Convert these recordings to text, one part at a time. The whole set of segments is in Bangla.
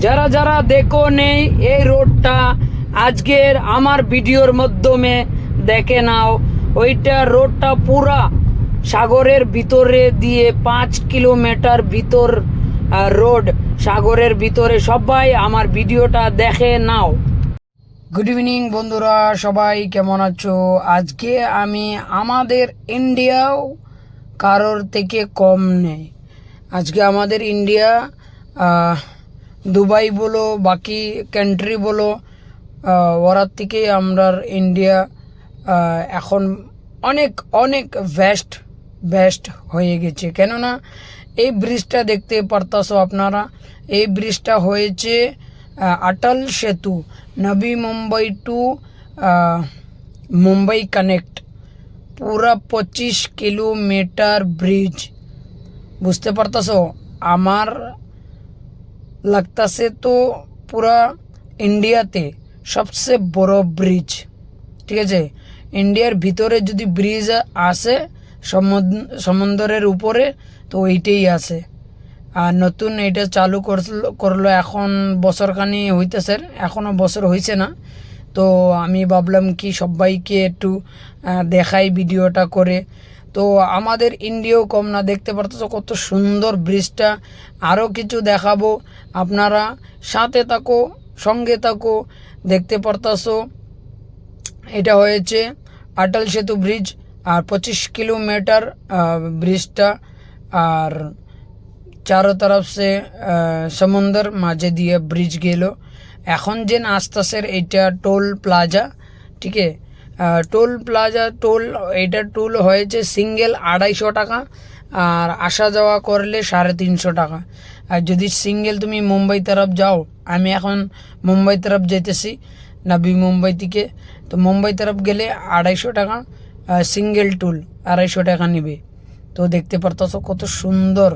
যারা যারা দেখো নেই এই রোডটা আজকের আমার ভিডিওর মাধ্যমে দেখে নাও। ওইটা রোডটা পুরা সাগরের ভিতরে দিয়ে 5 কিলোমিটার ভিতর রোড, সাগরের ভিতরে। সবাই আমার ভিডিওটা দেখে নাও। গুড ইভিনিং বন্ধুরা, সবাই কেমন আছো? আজকে আমি আমাদের ইন্ডিয়াও কারোর থেকে কম নেই। আজকে আমাদের ইন্ডিয়া দুবাই বলো, বাকি কান্ট্রি বলো, ওরার থেকে আমরা ইন্ডিয়া এখন অনেক অনেক বেস্ট হয়ে গেছে। কেননা এই ব্রিজটা দেখতে পারতাছো আপনারা, এই ব্রিজটা হয়েছে অটল সেতু, নবী মুম্বাই টু মুম্বাই কানেক্ট, পুরা 25 কিলোমিটার ব্রিজ। বুঝতে পারতাছো? আমার লাগতাছে তো পুরা ইন্ডিয়াতে সবচেয়ে বড় ব্রিজ। ঠিক আছে, ইন্ডিয়ার ভিতরে যদি ব্রিজ আসে সমুদ্রের উপরে, তো ওইটাই আছে। আর নতুন এটা চালু করলো এখন বছরখানি হইতেছে, এখনও বছর হয়েছে না। তো আমি ভাবলাম কি সবাইকে একটু দেখাই ভিডিওটা করে। তো আমাদের ইন্ডিয়াও কম না, দেখতে পারতেছো কত সুন্দর ব্রিজটা। আরও কিছু দেখাবো, আপনারা সাথে থাকো, সঙ্গে থাকো। দেখতে পারতেছো এটা হয়েছে অটল সেতু ব্রিজ, আর 25 কিলোমিটার ব্রিজটা, আর চারো তরফ সে সমুদ্র মাঝে দিয়ে ব্রিজ গেল। এখন যে আসতেছে এটা টোল প্লাজা। ঠিক আছে, টোল প্লাজা, এইটা টোল হয়েছে সিঙ্গেল 250 টাকা, আর আসা যাওয়া করলে 350 টাকা। আর যদি সিঙ্গেল তুমি মুম্বাই তরফ যাও, আমি এখন মুম্বাই তরফ যেতেছি নবী মুম্বাই থেকে, তো মুম্বাই তরফ গেলে 250 টাকা সিঙ্গেল টোল, 250 টাকা নেবে। তো দেখতে পারতেছো কত সুন্দর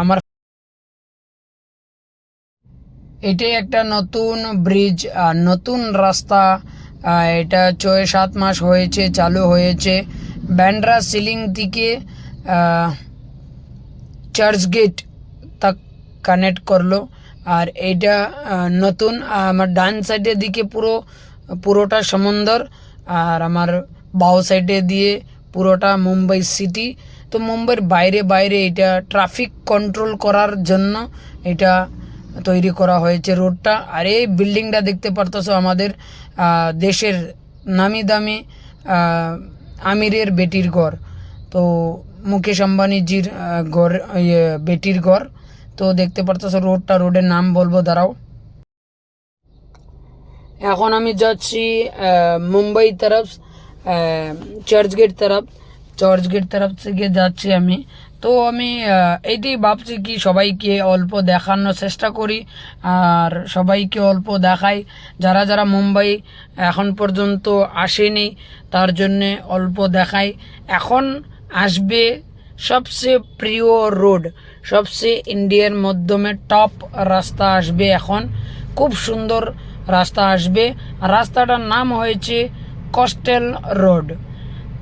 আমার। এটাই একটা নতুন ব্রিজ আর নতুন রাস্তা। এটা 6-7 মাস হয়েছে চালু হয়েছে। ব্যান্ড্রা সিলিং থেকে চার্চ গেট তক কানেক্ট করলো। আর এইটা নতুন, আমার ডান সাইডের দিকে পুরোটা সমুদ্র, আর আমার বাও সাইডে দিয়ে পুরোটা মুম্বাই সিটি। তো মুম্বাইয়ের বাইরে এটা ট্রাফিক কন্ট্রোল করার জন্য এটা তৈরি করা হয়েছে রোডটা। আর এই বিল্ডিংটা দেখতে পারতেছো আমাদের দেশের নামি দামি আমিরের বেটির ঘর, তো মুকেশ আম্বানিজির ঘর, বেটির ঘর। তো দেখতে পারতেছো রোডের নাম বলবো, দাঁড়াও। এখন আমি যাচ্ছি মুম্বাই তরফ, চার্চ গেট তরফ থেকে যাচ্ছি আমি। তো আমি এইটাই ভাবছি কি সবাইকে অল্প দেখানোর চেষ্টা করি, আর সবাইকে অল্প দেখাই। যারা যারা মুম্বাই এখন পর্যন্ত আসেনি তার জন্যে অল্প দেখাই। এখন আসবে সবচেয়ে প্রিয় রোড, সবচেয়ে ইন্ডিয়ার মাধ্যমে টপ রাস্তা আসবে এখন, খুব সুন্দর রাস্তা আসবে। রাস্তাটার নাম হয়েছে কোস্টাল রোড।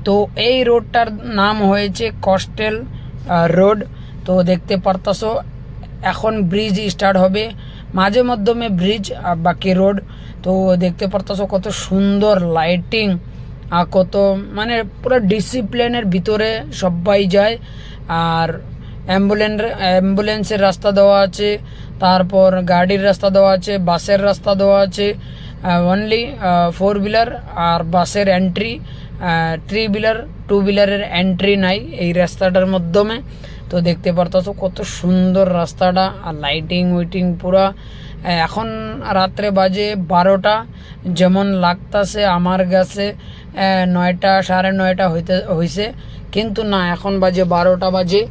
তো এই রোডটার নাম হয়েছে কোস্টাল রোড। তো দেখতে পারতাছো এখন ব্রিজ স্টার্ট হবে, মাঝে মাধ্যমে ব্রিজ আর বাকি রোড। তো দেখতে পারতাছো কত সুন্দর লাইটিং, আর কত মানে পুরো ডিসিপ্লিনের ভিতরে সবাই যায়। আর অ্যাম্বুলেন্সের রাস্তা দেওয়া আছে, তারপর গাড়ির রাস্তা দেওয়া আছে, বাসের রাস্তা দেওয়া আছে। অনলি 4 হুইলার আর বাসের এন্ট্রি, 3 হুইলার 2 হুইলারের এন্ট্রি নাই এই রাস্তাটার মাধ্যমে। তো দেখতে পারতেছো কত সুন্দর রাস্তাটা, আর লাইটিং উইটিং পুরা। এখন রাত্রে বাজে 12টা, যেমন লাগতাছে আমার কাছে 9টা 9:30 হয়েছে, কিন্তু না, এখন বাজে 12টা বাজে।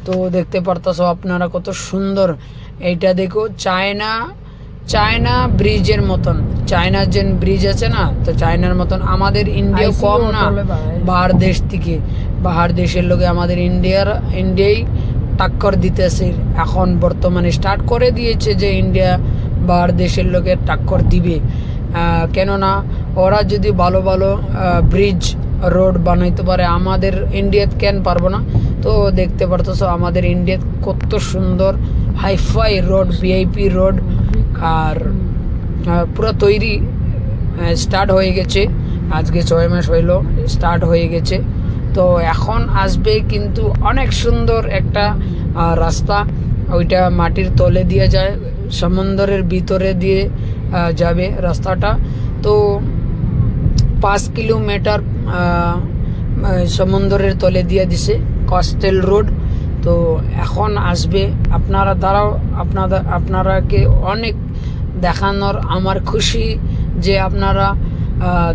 তো দেখতে পারতেছো আপনারা কত সুন্দর। এইটা দেখো চায়না ব্রিজের মতন, চায়নার যে ব্রিজ আছে না, তো চায়নার মতন। আমাদের ইন্ডিয়া কম না, বাহার দেশের লোকে আমাদের ইন্ডিয়াই টাক্কর দিতেছে। এখন বর্তমানে স্টার্ট করে দিয়েছে যে ইন্ডিয়া বাহার দেশের লোকে টাক্কর দিবে। কেননা ওরা যদি ভালো ভালো ব্রিজ রোড বানাইতে পারে, আমাদের ইন্ডিয়াত কেন পারবো না? তো দেখতে পারতেছো আমাদের ইন্ডিয়াত কত সুন্দর হাইফাই রোড, ভিআইপি রোড। আর পুরো তৈরি স্টার্ট হয়ে গেছে, আজকে 6 মাস হইল স্টার্ট হয়ে গেছে। তো এখন আসবে কিন্তু অনেক সুন্দর একটা রাস্তা, ওইটা মাটির তলে দিয়ে যায়, সমুদ্রের ভিতরে দিয়ে যাবে রাস্তাটা। তো 5 কিলোমিটার সমুদ্রের তলে দিয়ে দিছে কোস্টাল রোড। তো এখন আসবে, আপনারা দাঁড়াও, আপনারাকে অনেক দেখানোর আমার খুশি যে আপনারা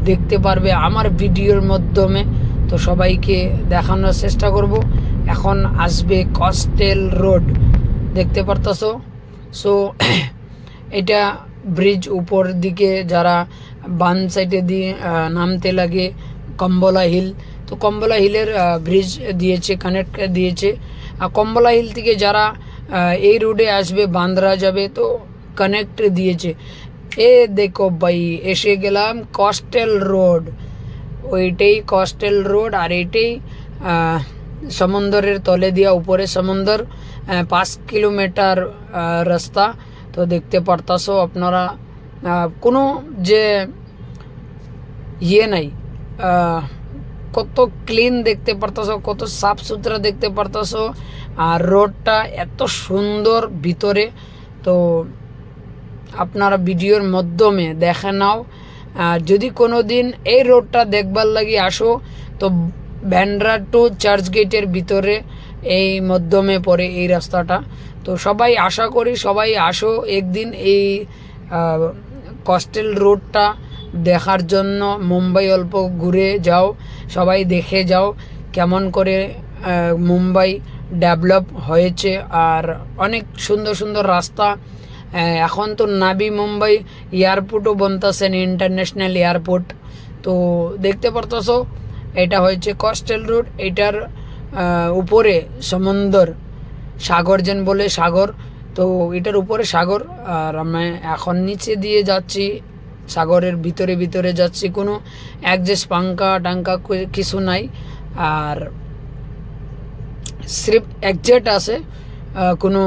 দেখতে পারবে আমার ভিডিওর মাধ্যমে। তো সবাইকে দেখানোর চেষ্টা করব। এখন আসবে কোস্টাল রোড, দেখতে পারতাছো। সো এটা ব্রিজ উপর দিকে যারা বাম সাইডে দিয়ে নামতে লাগে কম্বলা হিল, তো কম্বলা হিলের ব্রিজ দিয়েছে, কানেক্ট দিয়েছে। কম্বলা হিল থেকে যারা এই রোডে আসবে বান্দ্রা যাবে তো কানেক্ট দিয়েছে। এ দেখো ভাই, এসে গেলাম কোস্টাল রোড, ওইটাই কোস্টাল রোড। আর এইটাই সমুদ্রের তলে দিয়া উপরে সমুদ্র, 5 কিলোমিটার রাস্তা। তো দেখতে পারতাছো আপনারা, কোনো যে ইয়ে নাই, কত ক্লিন দেখতে পারতাছো, কত সাফ সুতরা দেখতে পারতাছো। আর রোডটা এত সুন্দর ভিতরে, তো আপনারা ভিডিওর মাধ্যমে দেখে নাও। যদি কোনো দিন এই রোডটা দেখবার লাগি আসো, তো ব্যান্ড্রা টু চার্চ গেটের ভিতরে এই মাধ্যমে পড়ে এই রাস্তাটা। তো সবাই আশা করি সবাই আসো একদিন এই কোস্টাল রোডটা দেখার জন্য। মুম্বাই অল্প ঘুরে যাও, সবাই দেখে যাও কেমন করে মুম্বাই ডেভেলপ হয়েছে। আর অনেক সুন্দর সুন্দর রাস্তা। এখন তো নাবি মুম্বাই এয়ারপোর্টও বনতেছে, ইন্টারন্যাশনাল এয়ারপোর্ট। তো দেখতে পারতেছো এটা হয়েছে কোস্টাল রোড, এটার উপরে সমুদ্র, সাগর যেন বলে সাগর, তো এটার উপরে সাগর। আর আমি এখন নিচে দিয়ে যাচ্ছি, সাগরের ভিতরে ভিতরে যাচ্ছি, কোনো অ্যাডজাস্ট পাঙ্কা টাঙ্কা কিছু নাই। আর সির্ফ এক্সিট আছে, কোনো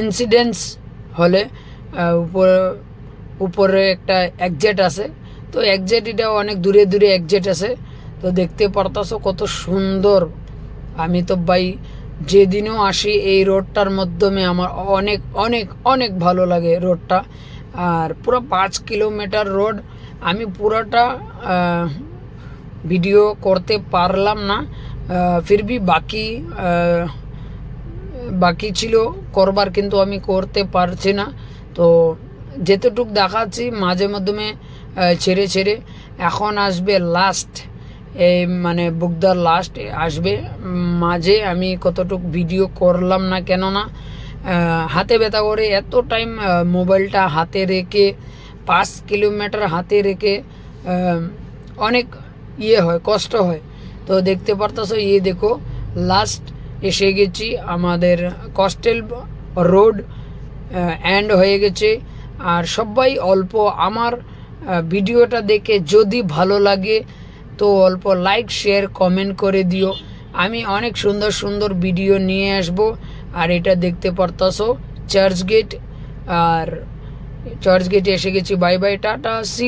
ইনসিডেন্টস হলে উপরে একটা এক্সিট আছে। তো এক্সিট এটা অনেক দূরে দূরে এক্সিট আছে। তো দেখতে পারতাছো কত সুন্দর। আমি তো ভাই যেদিনও আসি এই রোডটার মাধ্যমে আমার অনেক অনেক অনেক ভালো লাগে রোডটা। আর পুরো 5 কিলোমিটার রোড, আমি পুরোটা ভিডিও করতে পারলাম না, ফিরবি বাকি ছিল করবার, কিন্তু আমি করতে পারছি না। তো যেতটুক দেখাচ্ছি মাঝে মাধ্যমে ছেড়ে ছেড়ে। এখন আসবে লাস্ট, এই মানে বুকদার লাস্ট আসবে। মাঝে আমি কতটুক ভিডিও করলাম না, কেননা হাতে ব্যথা করে এত টাইম মোবাইলটা হাতে রেখে 5 কিলোমিটার হাতে রেখে অনেক ইয়ে হয়, কষ্ট হয়। তো দেখতে পারতেছো, ইয়ে দেখো লাস্ট এসে গেছি, আমাদের কোস্টাল রোড এন্ড হয়ে গেছে। আর সবাই অল্প আমার ভিডিওটা দেখে যদি ভালো লাগে তো অল্প লাইক শেয়ার কমেন্ট করে দিও, আমি অনেক সুন্দর সুন্দর ভিডিও নিয়ে আসব। আর এটা দেখতে পারতাছো চার্চ গেট, আর চার্চ গেটে এসে গেছি। বাই বাই, টাটা, সি ইউ।